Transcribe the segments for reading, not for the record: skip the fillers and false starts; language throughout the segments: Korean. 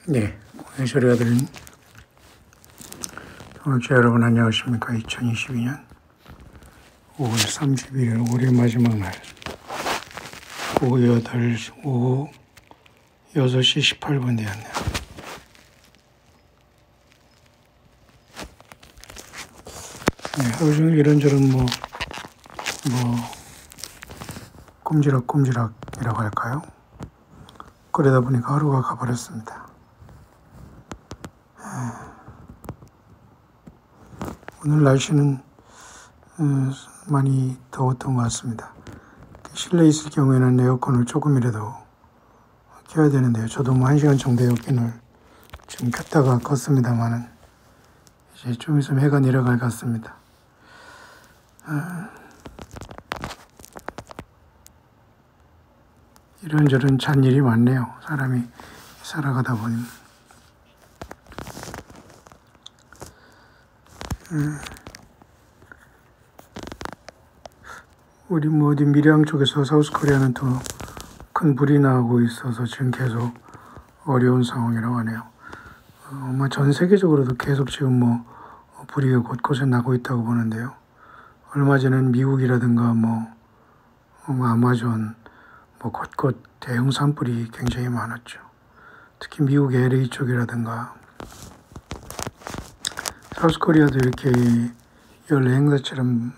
네, 공예소리가 들린 청취자 여러분 안녕하십니까. 2022년 5월 31일 올해 마지막 날 오후 6시 18분 되었네요. 네, 하루 종일 이런저런 꼼지락이라고 할까요? 그러다 보니까 하루가 가버렸습니다. 오늘 날씨는 많이 더웠던 것 같습니다. 실내에 있을 경우에는 에어컨을 조금이라도 켜야 되는데요. 저도 1시간 정도 에어컨을 지금 켰다가 껐습니다만은 이제 좀 있으면 해가 내려갈 것 같습니다. 이런저런 잔일이 많네요. 사람이 살아가다 보니. 우리 어디 밀양 쪽에서 사우스코리아는 또 큰 불이 나고 있어서 지금 계속 어려운 상황이라고 하네요. 아마 전 세계적으로도 계속 지금 불이 곳곳에 나고 있다고 보는데요. 얼마 전에는 미국이라든가 아마존 곳곳 대형 산불이 굉장히 많았죠. 특히 미국 LA 쪽이라든가 사우스코리아도 이렇게 연례 행사처럼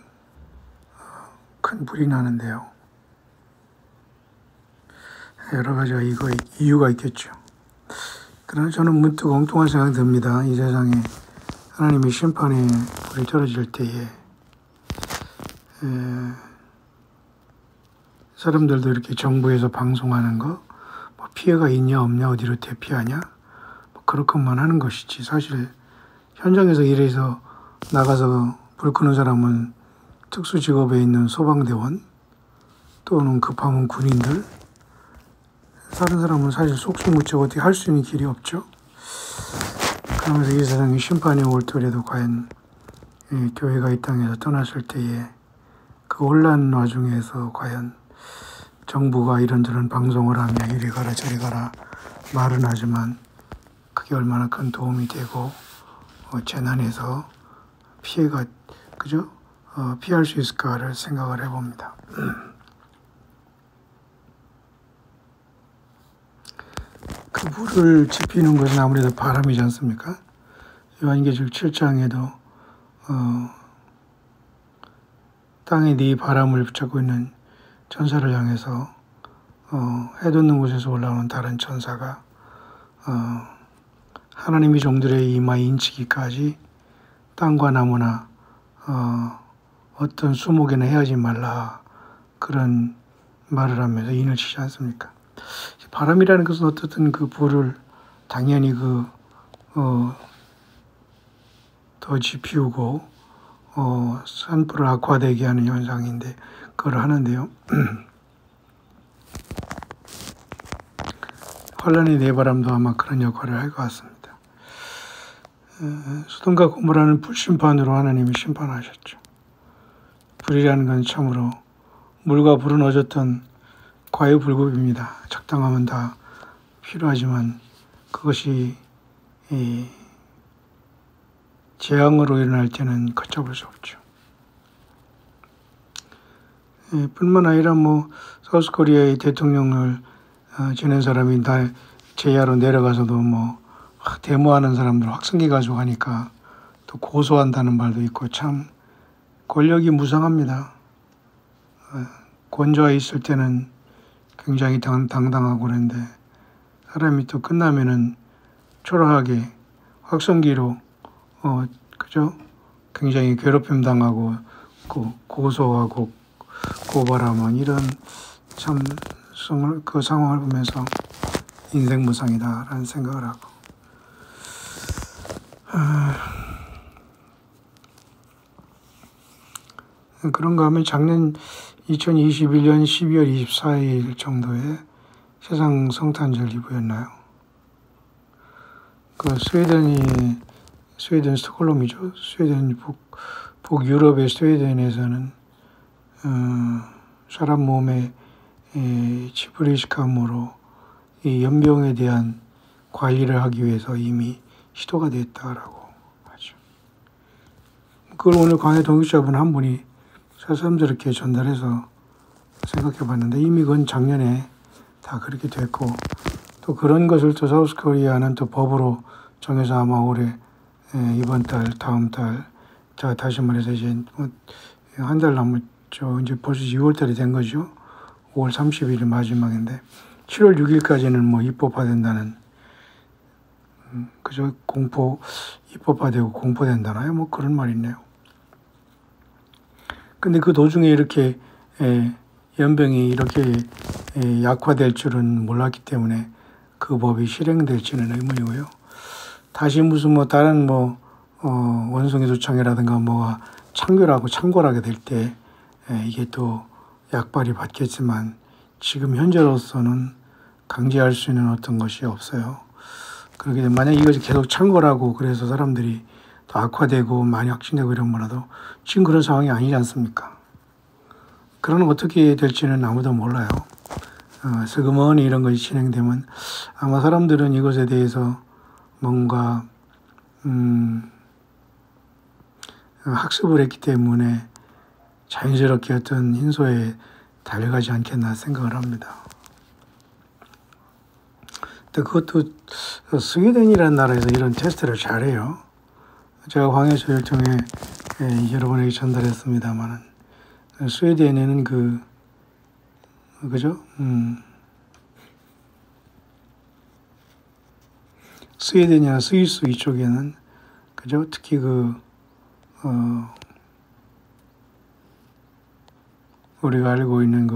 큰 불이 나는데요. 여러 가지가 이유가 있겠죠. 그러나 저는 문득 엉뚱한 생각이 듭니다. 이 세상에 하나님의 심판에 불이 떨어질 때에 사람들도 이렇게 정부에서 방송하는 거 피해가 있냐 없냐 어디로 대피하냐 그렇게만 하는 것이지 사실 현장에서 일해서 나가서 불 끄는 사람은 특수직업에 있는 소방대원 또는 급하면 군인들 다른 사람은 사실 속수무책 어떻게 할 수 있는 길이 없죠. 그러면서 이 세상에 심판이 올 터에도 과연 교회가 이 땅에서 떠났을 때에 그 혼란 와중에서 과연 정부가 이런저런 방송을 하며 이리 가라 저리 가라 말은 하지만 그게 얼마나 큰 도움이 되고 재난에서 피해가 피할 수 있을까를 생각을 해봅니다. 그 불을 지피는 것은 아무래도 바람이지 않습니까? 요한계시록 7장에도 땅에 네 바람을 붙잡고 있는 천사를 향해서 해 돋는 곳에서 올라오는 다른 천사가 하나님이 종들의 이마에 인치기까지 땅과 나무나 어떤 수목에나 헤어지지 말라 그런 말을 하면서 인을 치지 않습니까? 바람이라는 것은 어떻든 그 불을 당연히 더 지피우고 산불을 악화되게 하는 현상인데 그걸 하는데요. 환란의 내바람도 아마 그런 역할을 할 것 같습니다. 소돔과 고모라는 불심판으로 하나님이 심판하셨죠. 불이라는 건 참으로 물과 불은 어졌던 과유불급입니다. 적당하면 다 필요하지만 그것이 재앙으로 일어날 때는 걷잡을 수 없죠. 뿐만 아니라 사우스코리아의 대통령을 지낸 사람이 제야로 내려가서도 데모하는 사람들 확성기 가지고 하니까 또 고소한다는 말도 있고 참 권력이 무상합니다. 권좌에 있을 때는 굉장히 당당하고 그런데 사람이 또 끝나면은 초라하게 확성기로 굉장히 괴롭힘 당하고 고소하고 고발하면 이런 참 그 상황을 보면서 인생 무상이다라는 생각을 하고 그런가 하면 작년 2021년 12월 24일 정도에 세상 성탄절 이브였나요? 스웨덴 스톡홀름이죠. 스웨덴 북유럽의 스웨덴에서는 사람 몸에 지브리식함으로 이 연병에 대한 관리를 하기 위해서 이미 시도가 됐다라고 하죠. 그걸 오늘 강의 동역자분 한 분이 새삼스럽게 전달해서 생각해 봤는데 이미 그건 작년에 다 그렇게 됐고 또 그런 것을 또 사우스 코리아는 또 법으로 정해서 아마 올해 이번 달, 다음 달, 자 다시 말해서 이제 한 달 남았죠. 이제 벌써 6월 달이 된 거죠. 5월 30일이 마지막인데 7월 6일까지는 뭐 입법화된다는 그저 입법화되고 공포된다나요? 뭐 그런 말이 있네요. 근데 그 도중에 이렇게 연병이 이렇게 약화될 줄은 몰랐기 때문에 그 법이 실행될지는 의문이고요. 다시 무슨 뭐 다른 원숭이 도청이라든가 뭐가 창궐하게 될 때 이게 또 약발이 받겠지만 지금 현재로서는 강제할 수 있는 어떤 것이 없어요. 그렇게 되면 만약 이것이 계속 창궐하고 그래서 사람들이 더 악화되고 많이 확진되고 이런 거라도 지금 그런 상황이 아니지 않습니까? 그러면 어떻게 될지는 아무도 몰라요. 슬그머니 이런 것이 진행되면 아마 사람들은 이것에 대해서 뭔가 학습을 했기 때문에 자연스럽게 어떤 hin소에 달려가지 않겠나 생각을 합니다. 또 그것도 스웨덴이라는 나라에서 이런 테스트를 잘해요. 제가 황해수를 통해 여러분에게 전달했습니다만은 스웨덴에는 그죠? 스웨덴이나 스위스 이쪽에는 그죠? 특히 우리가 알고 있는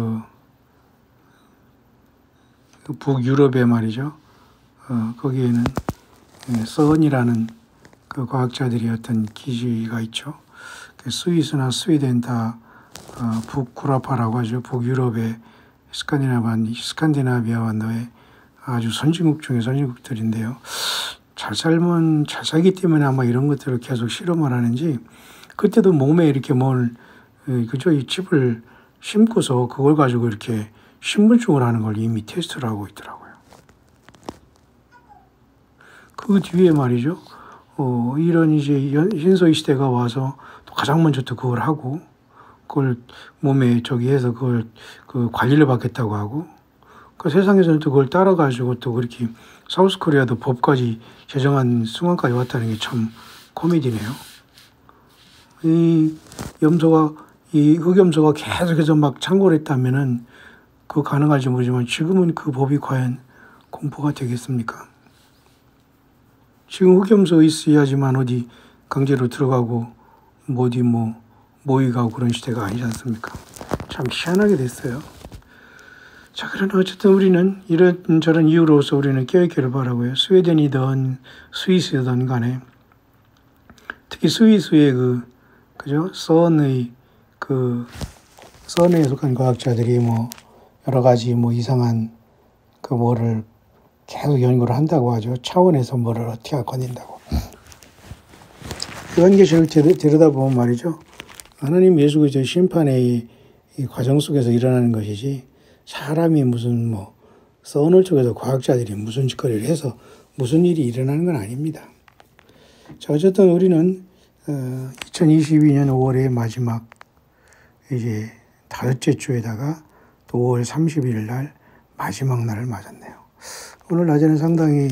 북유럽에 말이죠. 거기에는 선이라는 그 과학자들이 어떤 기지가 있죠. 스위스나 스웨덴 다 북구라파라고 하죠. 북유럽의 스칸디나비아 반도의 아주 선진국 중에 선진국들인데요. 잘 살기 때문에 아마 이런 것들을 계속 실험을 하는지 그때도 몸에 이렇게 그죠? 이 칩을 심고서 그걸 가지고 이렇게 신분증을 하는 걸 이미 테스트를 하고 있더라고요. 그 뒤에 말이죠. 이런 이제 신소위 시대가 와서 또 가장 먼저 또 그걸 하고 그걸 몸에 해서 그걸 관리를 받겠다고 하고 그 세상에서는 또 그걸 따라가지고 또 그렇게 사우스 코리아도 법까지 제정한 순간까지 왔다는 게 참 코미디네요. 이 흑염소가 계속해서 막 창궐 했다면은 그거 가능할지 모르지만 지금은 그 법이 과연 공포가 되겠습니까? 지금 흑염소 있어야지만 어디 강제로 들어가고 어디 모의가고 그런 시대가 아니지 않습니까? 참 희한하게 됐어요. 자, 그러나 어쨌든 우리는 저런 이유로서 우리는 깨어있기를 바라고요. 스웨덴이든 스위스든 간에 특히 스위스의 그죠? 선에 속한 과학자들이 여러 가지 이상한 뭐를 계속 연구를 한다고 하죠. 차원에서 뭐를 어떻게 건진다고. 요한계시를 들여다보면 말이죠. 하나님 예수 그리스도의 심판의 이 과정 속에서 일어나는 것이지 사람이 무슨 써놓을 쪽에서 과학자들이 무슨 짓거리를 해서 무슨 일이 일어나는 건 아닙니다. 자, 어쨌든 우리는 2022년 5월의 마지막 이제 5째 주에다가 또 5월 31일 날 마지막 날을 맞았네요. 오늘 낮에는 상당히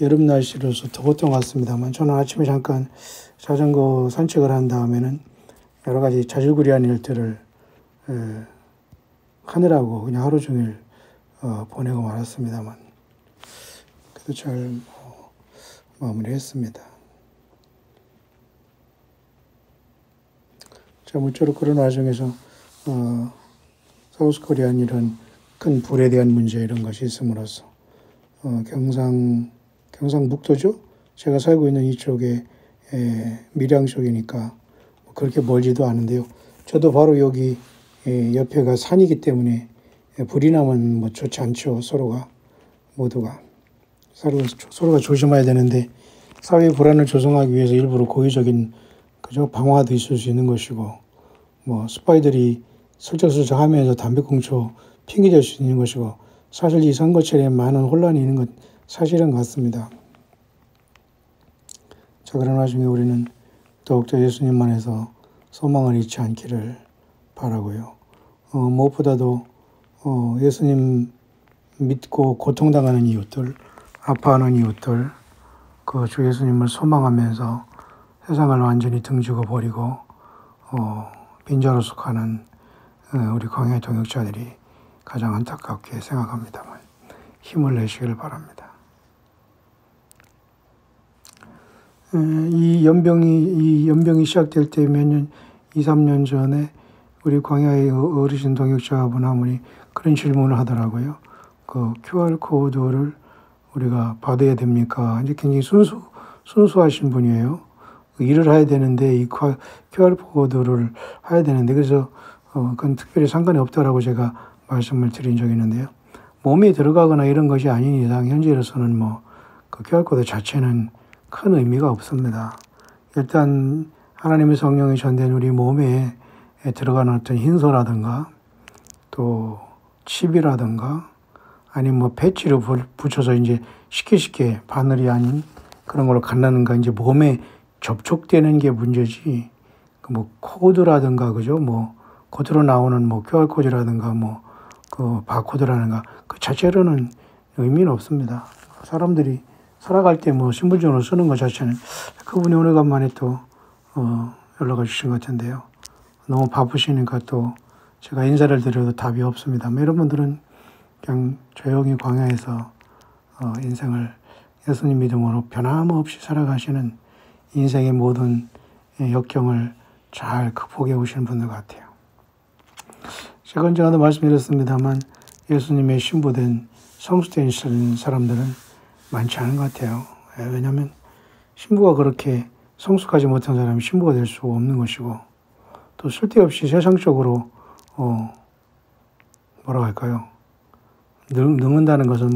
여름 날씨로서 더웠던 것 같습니다만 저는 아침에 잠깐 자전거 산책을 한 다음에는 여러 가지 자질구레한 일들을 하느라고 그냥 하루 종일 보내고 말았습니다만 그래도 잘 마무리했습니다. 자, 무쪼록 그런 와중에서 사우스코리안 이런 큰 불에 대한 문제 이런 것이 있음으로써 경상북도죠. 제가 살고 있는 이쪽에 밀양 쪽이니까 그렇게 멀지도 않은데요. 저도 바로 여기 옆에가 산이기 때문에 불이 나면 좋지 않죠. 모두가 서로가 조심해야 되는데 사회 불안을 조성하기 위해서 일부러 고의적인 그죠 방화도 있을 수 있는 것이고 스파이들이 슬쩍슬쩍 하면서 담배꽁초 핑계댈 수 있는 것이고 사실 이 선거철에 많은 혼란이 있는 것 사실은 같습니다. 자, 그런 와중에 우리는 더욱더 예수님만에서 소망을 잃지 않기를 바라고요. 무엇보다도 예수님 믿고 고통당하는 이웃들, 아파하는 이웃들, 그 주 예수님을 소망하면서 세상을 완전히 등지고 버리고 빈자로서 가는 우리 광야의 동역자들이 가장 안타깝게 생각합니다만 힘을 내시길 바랍니다. 이 연병이 시작될 때 몇 년, 2, 3년 전에 우리 광야의 어르신 동역자분 한 분이 그런 질문을 하더라고요. 그 QR코드를 우리가 받아야 됩니까? 이제 굉장히 순수하신 분이에요. 일을 해야 되는데 이 QR코드를 해야 되는데 그래서 그건 특별히 상관이 없다라고 제가 말씀을 드린 적이 있는데요. 몸에 들어가거나 이런 것이 아닌 이상 현재로서는 그 QR코드 자체는 큰 의미가 없습니다. 일단 하나님의 성령이 전된 우리 몸에 들어가는 어떤 흰소라든가 또 칩이라든가 아니면 배지를 붙여서 이제 쉽게 바늘이 아닌 그런 걸로 간다든가 이제 몸에 접촉되는 게 문제지 코드라든가 그죠? 겉으로 나오는 QR코드라든가 그 바코드라든가 그 자체로는 의미는 없습니다. 사람들이 살아갈 때 신분증으로 쓰는 것 자체는 그분이 오래간만에 또 연락을 주신 것 같은데요. 너무 바쁘시니까 또 제가 인사를 드려도 답이 없습니다. 여러분들은 그냥 조용히 광야에서 인생을 예수님 믿음으로 변함없이 살아가시는 인생의 모든 역경을 잘 극복해 오시는 분들 같아요. 제가 언젠가도 말씀드렸습니다만 예수님의 신부된 성수된 사람들은 많지 않은 것 같아요. 왜냐하면 신부가 그렇게 성숙하지 못한 사람이 신부가 될 수 없는 것이고 또 쓸데없이 세상적으로 뭐라고 할까요? 늙는다는 것은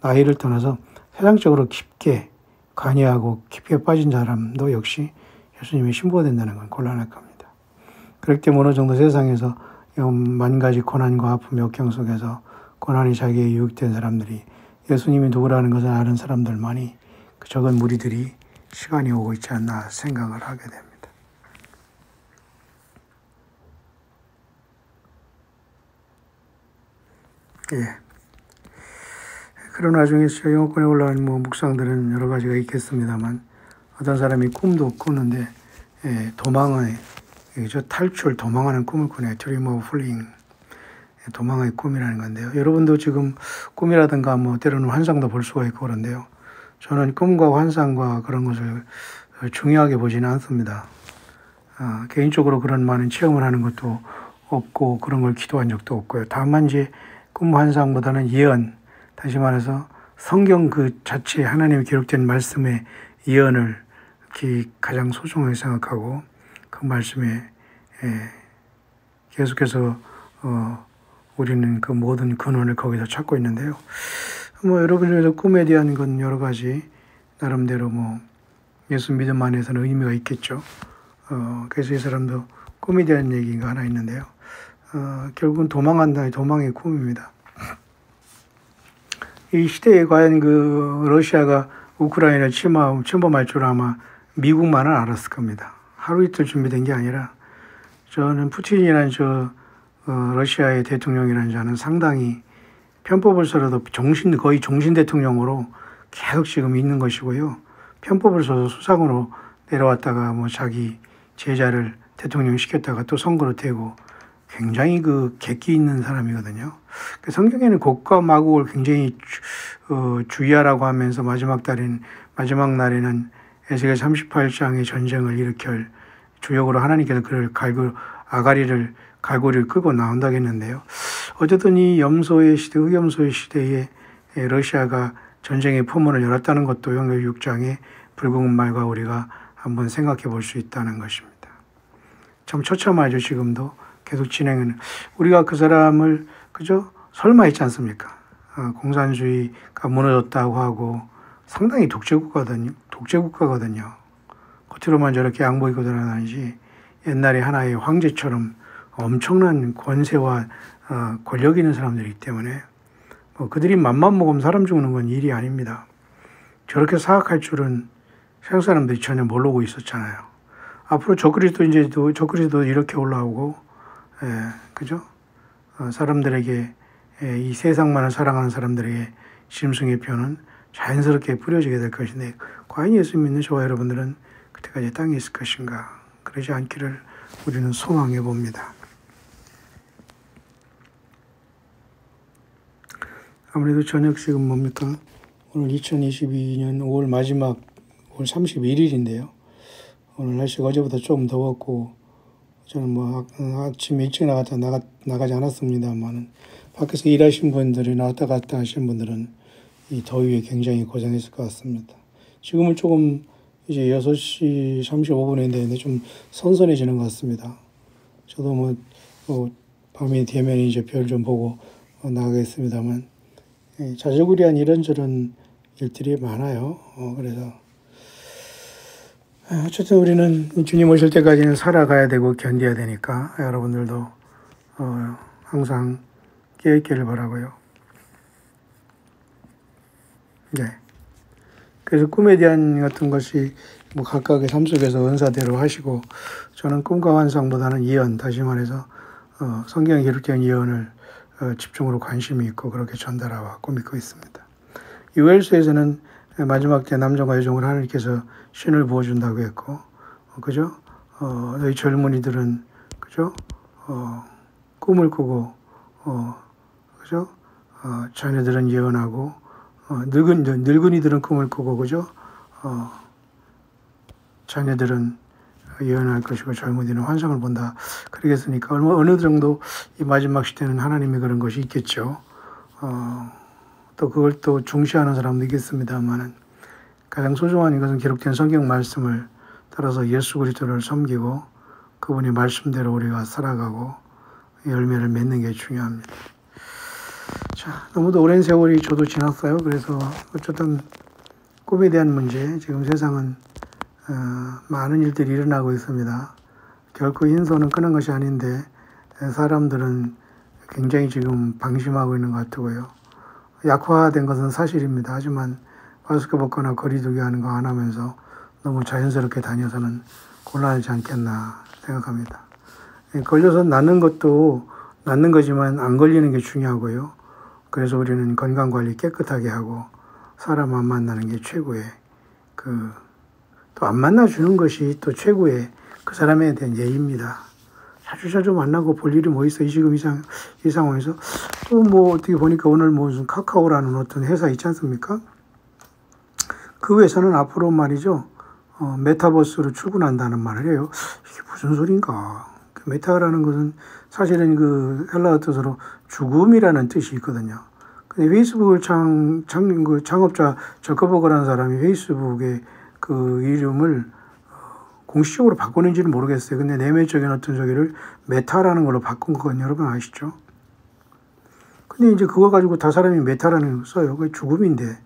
나이를 떠나서 세상적으로 깊게 관여하고 깊게 빠진 사람도 역시 예수님의 신부가 된다는 건 곤란할 겁니다. 그렇기 때문에 어느 정도 세상에서 만 가지 고난과 아픔, 역경 속에서 고난이 자기에 유혹된 사람들이 예수님이 누구라는 것을 아는 사람들만이 그 적은 무리들이 시간이 오고 있지 않나 생각을 하게 됩니다. 예. 그런 와중에 영어권에 올라온 묵상들은 여러 가지가 있겠습니다만 어떤 사람이 꿈도 꾸는데 도망의 탈출, 도망하는 꿈을 꾸네요. Dream of Fleeing. 도망의 꿈이라는 건데요. 여러분도 지금 꿈이라든가 때로는 환상도 볼 수가 있고 그런데요. 저는 꿈과 환상과 그런 것을 중요하게 보지는 않습니다. 개인적으로 그런 많은 체험을 하는 것도 없고 그런 걸 기도한 적도 없고요. 다만 이제 꿈 환상보다는 예언, 다시 말해서 성경 그 자체에 하나님이 기록된 말씀의 예언을 가장 소중하게 생각하고 그 말씀에 계속해서 우리는 그 모든 근원을 거기서 찾고 있는데요. 여러분들도 꿈에 대한 건 여러 가지 나름대로 예수 믿음 안에서는 의미가 있겠죠. 그래서 이 사람도 꿈에 대한 얘기가 하나 있는데요. 결국은 도망의 꿈입니다. 이 시대에 과연 러시아가 우크라이나를 침범할 줄 아마 미국만은 알았을 겁니다. 하루 이틀 준비된 게 아니라 저는 푸틴이라는 러시아의 대통령이라는 자는 상당히 편법을 써도 거의 종신 대통령으로 계속 지금 있는 것이고요. 편법을 써서 수상으로 내려왔다가 자기 제자를 대통령 시켰다가 또 선거로 되고 굉장히 객기 있는 사람이거든요. 성경에는 곡과 마곡을 굉장히 주의하라고 하면서 마지막 날에는 에스겔 38장의 전쟁을 일으킬 주역으로 하나님께서 그를 갈고리를 끄고 나온다고 했는데요. 어쨌든 이 흑염소의 시대에 러시아가 전쟁의 포문을 열었다는 것도 영역 6장의 붉은 말과 우리가 한번 생각해 볼 수 있다는 것입니다. 참 처참하죠. 지금도 계속 진행은 우리가 그 사람을 설마 했지 않습니까? 공산주의가 무너졌다고 하고 상당히 독재국가거든요. 겉으로만 저렇게 양복 입고 돌아다니지 옛날에 하나의 황제처럼 엄청난 권세와 권력 있는 사람들이기 때문에 그들이 맘만 먹으면 사람 죽는 건 일이 아닙니다. 저렇게 사악할 줄은 세상 사람들이 전혀 모르고 있었잖아요. 앞으로 적그리스도 이렇게 올라오고, 그죠? 사람들에게, 이 세상만을 사랑하는 사람들에게 짐승의 표는 자연스럽게 뿌려지게 될 것인데, 과연 예수 믿는 저와 여러분들은 그때까지 땅에 있을 것인가? 그러지 않기를 우리는 소망해 봅니다. 아무래도 저녁식은 뭡니까? 오늘 2022년 5월 마지막 5월 31일인데요. 오늘 날씨가 어제보다 좀 더웠고, 저는 뭐 아침에 일찍 나가지 않았습니다만은, 밖에서 일하신 분들이 나왔다 갔다 하신 분들은 이 더위에 굉장히 고생했을 것 같습니다. 지금은 조금 이제 6시 35분인데 좀 선선해지는 것 같습니다. 저도 밤이 되면 이제 별 좀 보고 나가겠습니다만, 자주구리한 이런저런 일들이 많아요. 그래서 어쨌든 우리는 주님 오실 때까지는 살아가야 되고 견뎌야 되니까 여러분들도 항상 깨어있기를 바라고요. 네. 그래서 꿈에 대한 같은 것이 뭐 각각의 삶 속에서 은사대로 하시고, 저는 꿈과 환상보다는 예언, 다시 말해서 성경에 기록된 예언을 집중으로 관심이 있고 그렇게 전달하고 믿고 있습니다. 유엘서에서는 마지막 때 남성과 여종을 하나님께서 신을 부어준다고 했고, 그죠? 너희 젊은이들은, 그죠? 꿈을 꾸고, 그죠? 자녀들은 예언하고, 늙은이들은 꿈을 꾸고, 그죠? 자녀들은 예언할 것이고 젊은이들은 환상을 본다. 그러겠으니까 어느 정도 이 마지막 시대는 하나님이 그런 것이 있겠죠. 또 그걸 또 중시하는 사람도 있겠습니다만은, 가장 소중한 이것은 기록된 성경 말씀을 따라서 예수 그리스도를 섬기고 그분의 말씀대로 우리가 살아가고 열매를 맺는 게 중요합니다. 자, 너무도 오랜 세월이 저도 지났어요. 그래서 어쨌든 꿈에 대한 문제, 지금 세상은 많은 일들이 일어나고 있습니다. 결코 흰소는 끄는 것이 아닌데 사람들은 굉장히 지금 방심하고 있는 것 같고요. 약화된 것은 사실입니다. 하지만 마스크 벗거나 거리두기 하는 거 안 하면서 너무 자연스럽게 다녀서는 곤란하지 않겠나 생각합니다. 걸려서 낫는 것도 낫는 거지만 안 걸리는 게 중요하고요. 그래서 우리는 건강관리 깨끗하게 하고 사람 안 만나는 게 최고의 또 안 만나주는 것이 또 최고의 그 사람에 대한 예의입니다. 자주 만나고 볼 일이 뭐 있어? 지금 이 상황에서. 또 뭐 어떻게 보니까 오늘 무슨 카카오라는 어떤 회사 있지 않습니까? 그 회사는 앞으로 말이죠. 메타버스로 출근한다는 말을 해요. 이게 무슨 소린가? 그 메타라는 것은 사실은 그 헬라어 뜻으로 죽음이라는 뜻이 있거든요. 근데 페이스북을 창업자 저커버거라는 사람이 페이스북의 그 이름을 공식적으로 바꾸는지는 모르겠어요. 근데 내면적인 어떤 저기를 메타라는 걸로 바꾼 거거든요. 여러분 아시죠? 근데 이제 그거 가지고 다 사람이 메타라는 걸 써요. 그게 죽음인데.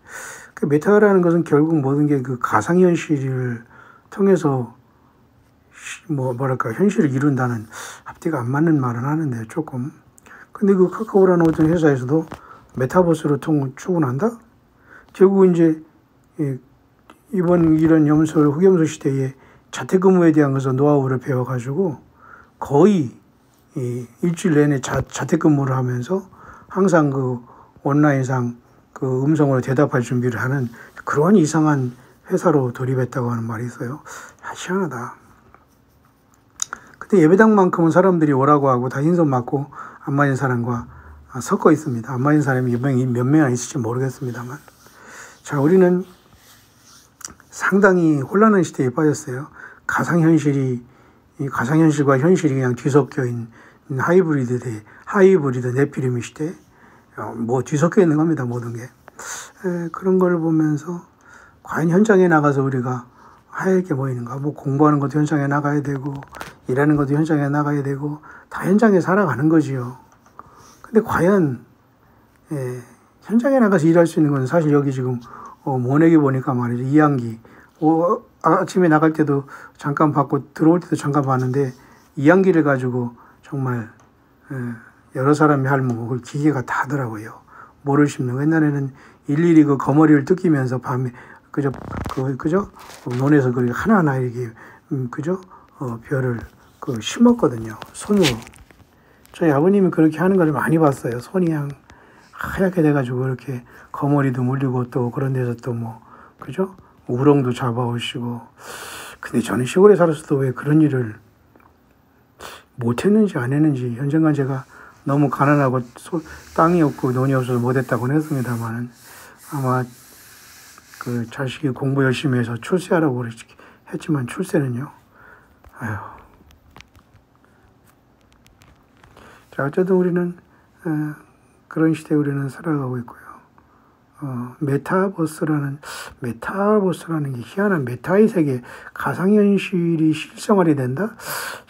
그 메타라는 것은 결국 모든 게 그 가상현실을 통해서 현실을 이룬다는 앞뒤가 안 맞는 말은 하는데 조금. 근데 그 카카오라는 어떤 회사에서도 메타버스로 출근한다? 결국 이제 이번 이런 흑염소 시대에 자택근무에 대한 것을 노하우를 배워가지고 거의 일주일 내내 자택근무를 하면서 항상 그 온라인상 그 음성으로 대답할 준비를 하는 그런 이상한 회사로 돌입했다고 하는 말이 있어요. 희한하다. 근데 예배당만큼은 사람들이 오라고 하고 다 흰손 맞고 안 맞은 사람과 섞어 있습니다. 안 맞은 사람이 몇 명이나 있을지 모르겠습니다만. 자, 우리는 상당히 혼란한 시대에 빠졌어요. 가상현실과 현실이 그냥 뒤섞여 있는 하이브리드 네피림의 시대. 뒤섞여 있는 겁니다, 모든 게. 그런 걸 보면서 과연 현장에 나가서 우리가 하얗게 보이는가? 공부하는 것도 현장에 나가야 되고, 일하는 것도 현장에 나가야 되고, 다 현장에 살아가는 거지요. 근데 과연, 현장에 나가서 일할 수 있는 건 사실 여기 지금, 모내기 보니까 말이죠. 이항기. 아침에 나갈 때도 잠깐 받고, 들어올 때도 잠깐 봤는데, 이항기를 가지고 정말, 여러 사람이 그 기계가 다 하더라고요. 모를 심는. 옛날에는 일일이 그 거머리를 뜯기면서 밤에 그저 논에서 그렇게 하나하나 이렇게 그저 벼를 심었거든요. 손으로. 저희 아버님이 그렇게 하는 걸 많이 봤어요. 손이 그냥 하얗게 돼가지고 이렇게 거머리도 물리고 또 그런 데서 또 그죠? 우렁도 잡아오시고. 근데 저는 시골에 살았어도 왜 그런 일을 못했는지 안 했는지, 현재간 제가 너무 가난하고 땅이 없고 논이 없어서 못했다고는 했습니다만은 아마 그 자식이 공부 열심히 해서 출세하라고 했지만 출세는요. 아휴. 자, 어쨌든 우리는 그런 시대에 우리는 살아가고 있고요. 메타버스라는 게 희한한 메타의 세계, 가상현실이 실생활이 된다?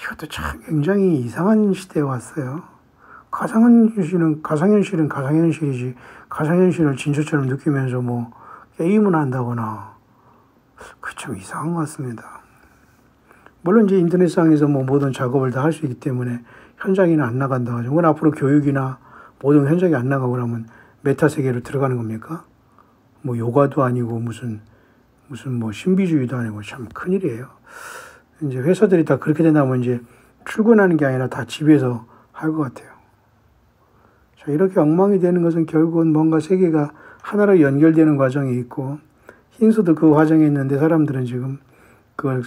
이것도 참 굉장히 이상한 시대에 왔어요. 가상현실은 가상현실이지, 가상현실을 진짜처럼 느끼면서 게임을 한다거나, 그 참 이상한 것 같습니다. 물론 이제 인터넷상에서 모든 작업을 다 할 수 있기 때문에 현장에는 안 나간다. 그건 앞으로 교육이나 모든 현장에 안 나가고 그러면 메타 세계로 들어가는 겁니까? 요가도 아니고 무슨 신비주의도 아니고 참 큰일이에요. 이제 회사들이 다 그렇게 된다면 이제 출근하는 게 아니라 다 집에서 할 것 같아요. 자, 이렇게 엉망이 되는 것은 결국은 뭔가 세계가 하나로 연결되는 과정이 있고, 흰수도 그 과정에 있는데 사람들은 지금 그걸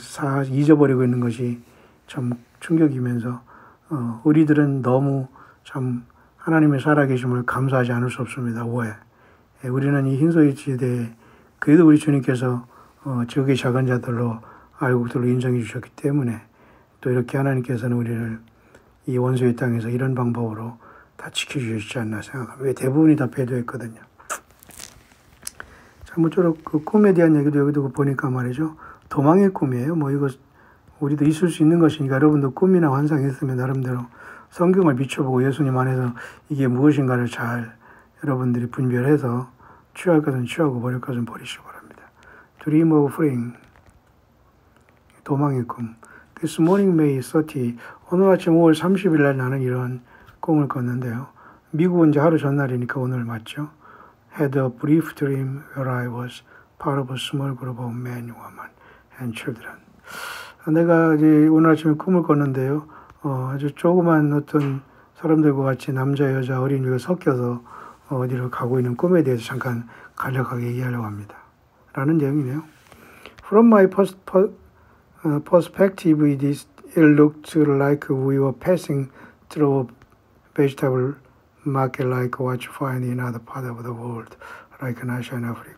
잊어버리고 있는 것이 참 충격이면서, 우리들은 너무 참 하나님의 살아계심을 감사하지 않을 수 없습니다. 왜? 우리는 이 흰소의 시대에 그래도 우리 주님께서 적의 작은 자들로 알곡들로 인정해 주셨기 때문에 또 이렇게 하나님께서는 우리를 이 원수의 땅에서 이런 방법으로 다 지켜주셨지 않나 생각합니다. 왜 대부분이 다 배도했거든요. 자, 모쪼록 그 꿈에 대한 얘기도 여기도 보니까 말이죠. 도망의 꿈이에요. 이거 우리도 있을 수 있는 것이니까 여러분도 꿈이나 환상이 있으면 나름대로 성경을 비춰보고 예수님 안에서 이게 무엇인가를 잘 여러분들이 분별해서 취할 것은 취하고 버릴 것은 버리시기 바랍니다. Dream of Freeing, 도망의 꿈. This morning, May 30, 오늘 아침 5월 30일 날 나는 이런 꿈을 꿨는데요. 미국은 이제 하루 전날이니까 오늘 맞죠? Had a brief dream where I was part of a small group of men, women, and children. 내가 이제 오늘 아침에 꿈을 꿨는데요. 아주 조그만 어떤 사람들과 같이 남자, 여자, 어린이가 섞여서 어디로 가고 있는 꿈에 대해서 잠깐 간략하게 얘기하려고 합니다. 라는 내용이네요. From my perspective, it looked like we were passing through a vegetable market like what you find in other part of the world, like in Asia and Africa.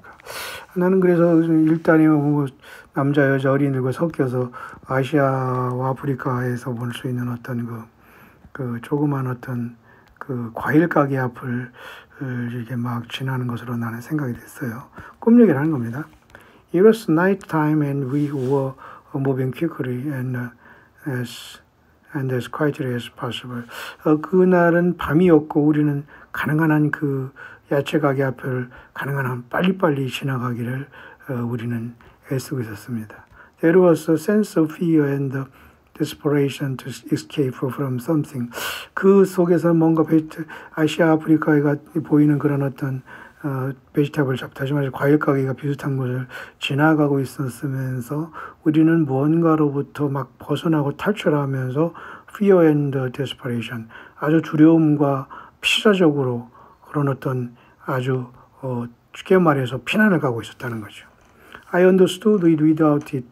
나는 그래서 일단이 남자, 여자, 어린이들과 섞여서 아시아와 아프리카에서 볼 수 있는 어떤 그 조그만 어떤 그 과일 가게 앞을 이렇게 막 지나는 것으로 나는 생각이 됐어요. 꿈 얘기를 하는 겁니다. It was night time and we were moving quickly and as quietly as possible. 그날은 밤이었고 우리는 가능한 한 그 야채 가게 앞을 가능한 한 빨리빨리 지나가기를 우리는 애쓰고 있었습니다. There was a sense of fear and desperation to escape from something. 그 속에서 뭔가 아시아 아프리카가 보이는 그런 어떤 베지터블 샵, 다시 말해서 과일 가게가 비슷한 곳을 지나가고 있었으면서 우리는 무언가로부터 막 벗어나고 탈출하면서 fear and desperation, 아주 두려움과 필사적으로 그런 어떤 아주 쉽게 말해서 피난을 가고 있었다는 거죠. I understood it without it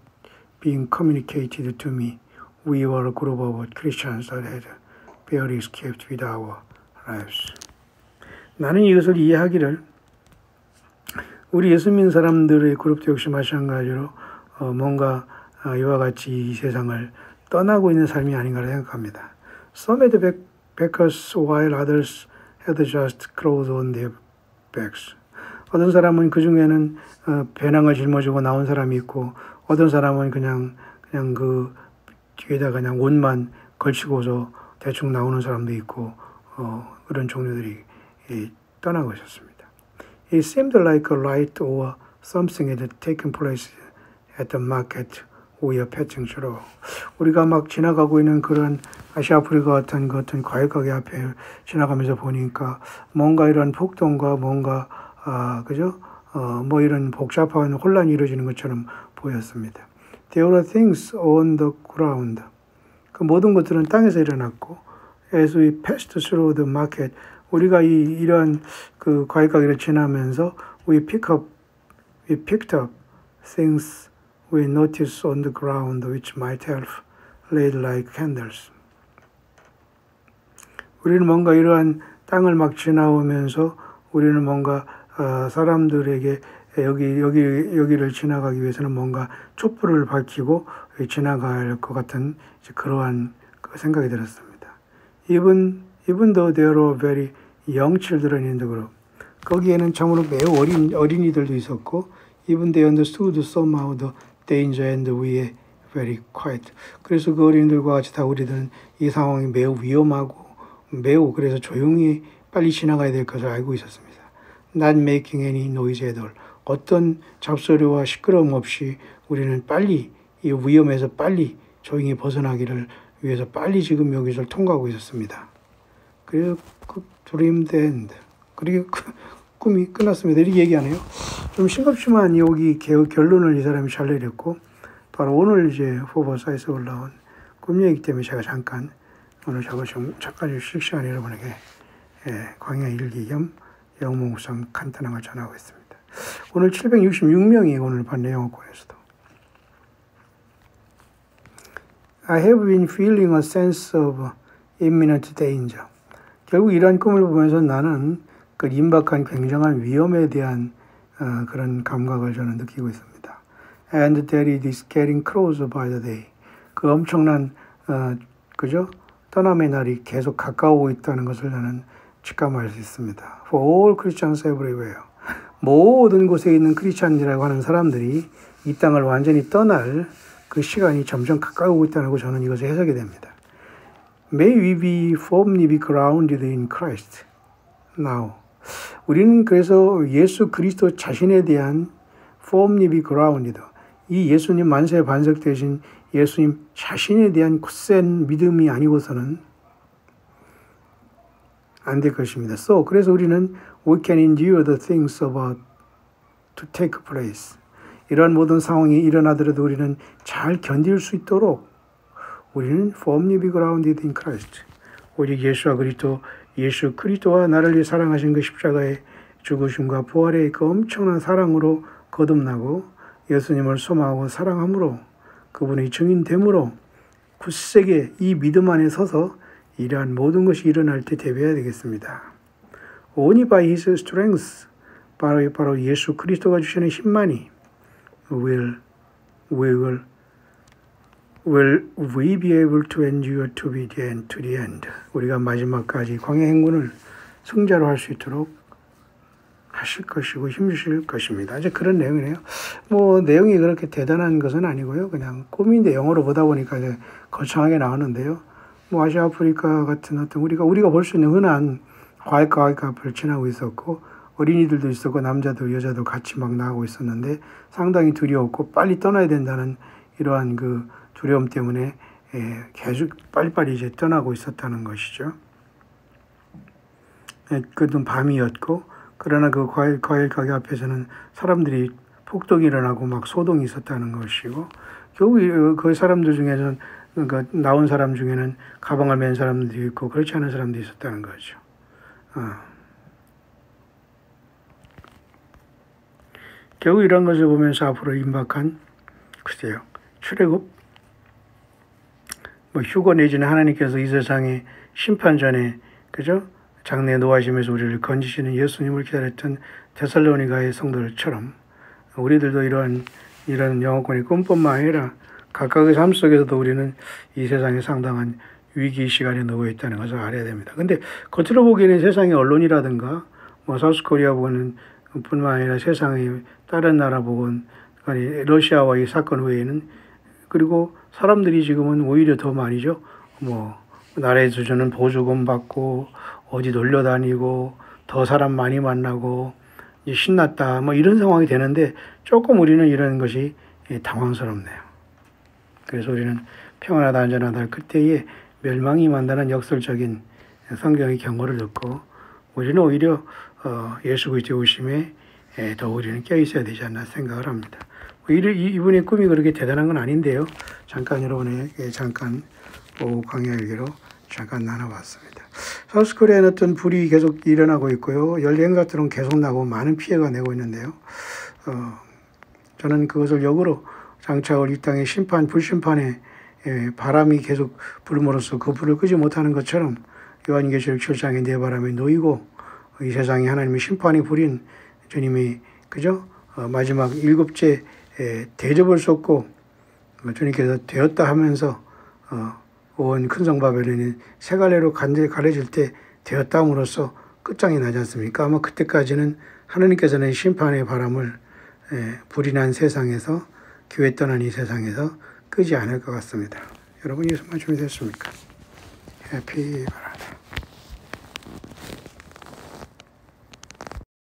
being communicated to me. We were a group of Christians that had barely escaped with our lives. 나는 이것을 이해하기를 우리 예수 믿는 사람들의 그룹도 역시 마찬가지로 뭔가 이와 같이 이 세상을 떠나고 있는 삶이 아닌가 생각합니다. Some had backpacks while others had just clothes on their backs. 어떤 사람은 그 중에는 배낭을 짊어지고 나온 사람이 있고 어떤 사람은 그냥 그 뒤에다 그냥 옷만 걸치고서 대충 나오는 사람도 있고 그런 종류들이 떠나고 있었습니다. It seemed like a riot or something had taken place at the market we are passing through. 우리가 막 지나가고 있는 그런 아시아 아프리카 같은 그 어떤 과일 가게 앞에 지나가면서 보니까 뭔가 이런 폭동과 뭔가 그죠? 뭐 이런 복잡한 혼란이 이루어지는 것처럼 보였습니다. There were things on the ground. 그 모든 것들은 땅에서 일어났고, as we passed through the market, 우리가 이러한 그 과일 가게를 지나면서 we picked up things we noticed on the ground which might have laid like candles. 우리는 뭔가 이러한 땅을 막 지나오면서 우리는 뭔가 사람들에게 여기를 지나가기 위해서는 뭔가 촛불을 밝히고 지나갈 것 같은 그러한 생각이 들었습니다. Even though there were very young children in the group. 거기에는 참으로 매우 어린이들도 있었고, even they understood somehow the danger and we were very quiet. 그래서 그 어린이들과 같이 다 우리들은 이 상황이 매우 위험하고 그래서 조용히 빨리 지나가야 될 것을 알고 있었습니다. Not making any noise at all. 어떤 잡소리와 시끄러움 없이 우리는 빨리 이 위험에서 빨리 조용히 벗어나기를 위해서 빨리 지금 여기를 통과하고 있었습니다. 그래서 그 dreamed end. 그리고 꿈이 끝났습니다. 이렇게 얘기하네요. 좀 싱겁지만 여기 결론을 이 사람이 잘 내렸고, 바로 오늘 이제 포버사이트에 올라온 꿈 얘기 때문에 제가 잠깐 오늘 잠깐 휴식 시간에 여러분에게 광야 일기 겸 영어 묵상 간단한 걸 전하고 있습니다. 오늘 766명이 오늘 봤네요. 영어권에서도. I have been feeling a sense of imminent danger. 결국 이러한 꿈을 보면서 나는 그 임박한 굉장한 위험에 대한 그런 감각을 저는 느끼고 있습니다. And that it is getting closer by the day. 그 엄청난 그죠? 떠남의 날이 계속 가까우고 있다는 것을 나는 직감할 수 있습니다. For all Christians everywhere. 모든 곳에 있는 크리스찬이라고 하는 사람들이 이 땅을 완전히 떠날 그 시간이 점점 가까우고 있다는 걸 저는 이것을 해석이 됩니다. May we be firmly grounded in Christ now. 우리는 그래서 예수 그리스도 자신에 대한 firmly grounded, 이 예수님 만세 반석 되신 예수님 자신에 대한 굳센 믿음이 아니고서는 안 될 것입니다. 그래서 우리는 we can endure the things about to take place. 이러한 모든 상황이 일어나더라도 우리는 잘 견딜 수 있도록 우리는 firmly grounded in Christ. 오직 예수 그리스도와 나를 위해 사랑하신 그 십자가의 죽으심과 부활의 그 엄청난 사랑으로 거듭나고 예수님을 소망하고 사랑함으로 그분의 증인됨으로 굳세게 이 믿음 안에 서서 이러한 모든 것이 일어날 때 대비해야 되겠습니다. Only by His strength, 바로 예수 그리스도가 주시는 힘만이 will we be able to endure to the end. 우리가 마지막까지 광야 행군을 승자로 할 수 있도록 하실 것이고 힘주실 것입니다. 이제 그런 내용이네요. 뭐 내용이 그렇게 대단한 것은 아니고요. 그냥 꿈인데 영어로 보다 보니까 이제 거창하게 나오는데요. 뭐 아시아 아프리카 같은 어떤 우리가 볼 수 있는 흔한 과일가 앞을 지나고 있었고 어린이들도 있었고 남자도 여자도 같이 막 나가고 있었는데 상당히 두려웠고 빨리 떠나야 된다는 이러한 그 두려움 때문에 계속 빨리빨리 이제 떠나고 있었다는 것이죠. 그건 밤이었고 그러나 그 과일 가게 앞에서는 사람들이 폭동이 일어나고 막 소동이 있었다는 것이고 결국 그 사람들 중에는 그러니까 나온 사람 중에는 가방을 맨 사람도 있고 그렇지 않은 사람도 있었다는 거죠. 결국 이런 것을 보면서 앞으로 임박한 글쎄요 출애굽 뭐 휴거 내지는 하나님께서 이 세상의 심판 전에 그죠 장래 노하심에서 우리를 건지시는 예수님을 기다렸던 데살로니가의 성도들처럼 우리들도 이런 영어권의 꿈뿐만 아니라 각각의 삶 속에서도 우리는 이 세상에 상당한 위기 시간에 놓여 있다는 것을 알아야 됩니다. 근데 겉으로 보기에는 세상의 언론이라든가 뭐 사우스코리아 보고는 뿐만 아니라 세상의 다른 나라 보건 러시아와 이 사건 외에는 그리고 사람들이 지금은 오히려 더 많이죠. 뭐 나라에서 주는 보조금 받고 어디 놀러 다니고 더 사람 많이 만나고 이제 신났다 뭐 이런 상황이 되는데 조금 우리는 이런 것이 당황스럽네요. 그래서 우리는 평안하다 안전하다 할 그때에 멸망이 임한다는 역설적인 성경의 경고를 듣고 우리는 오히려 예수 그리스도의 오심에 더 우리는 껴 있어야 되지 않나 생각을 합니다. 이분의 꿈이 그렇게 대단한 건 아닌데요. 잠깐 여러분에게 잠깐 오후 강의하기로 잠깐 나눠봤습니다. 서울스코리아는 어떤 불이 계속 일어나고 있고요. 연례 같은 계속 나고 많은 피해가 내고 있는데요. 저는 그것을 역으로 장차올 이 땅의 심판, 불심판의 바람이 계속 불음으로써 그 불을 끄지 못하는 것처럼 요한계시록 7장의 네 바람이 놓이고 이 세상에 하나님의 심판이 불인 주님이 그죠? 마지막 일곱째 대접을 쏟고 주님께서 되었다 하면서 온 큰성 바벨론이 세 갈래로 가려질 때 되었다 함으로써 끝장이 나지 않습니까? 아마 그때까지는 하나님께서는 심판의 바람을 불이 난 세상에서 교회 떠난 이 세상에서 끄지 않을 것 같습니다. 여러분 예수만 준비됐습니까? 해피 바람.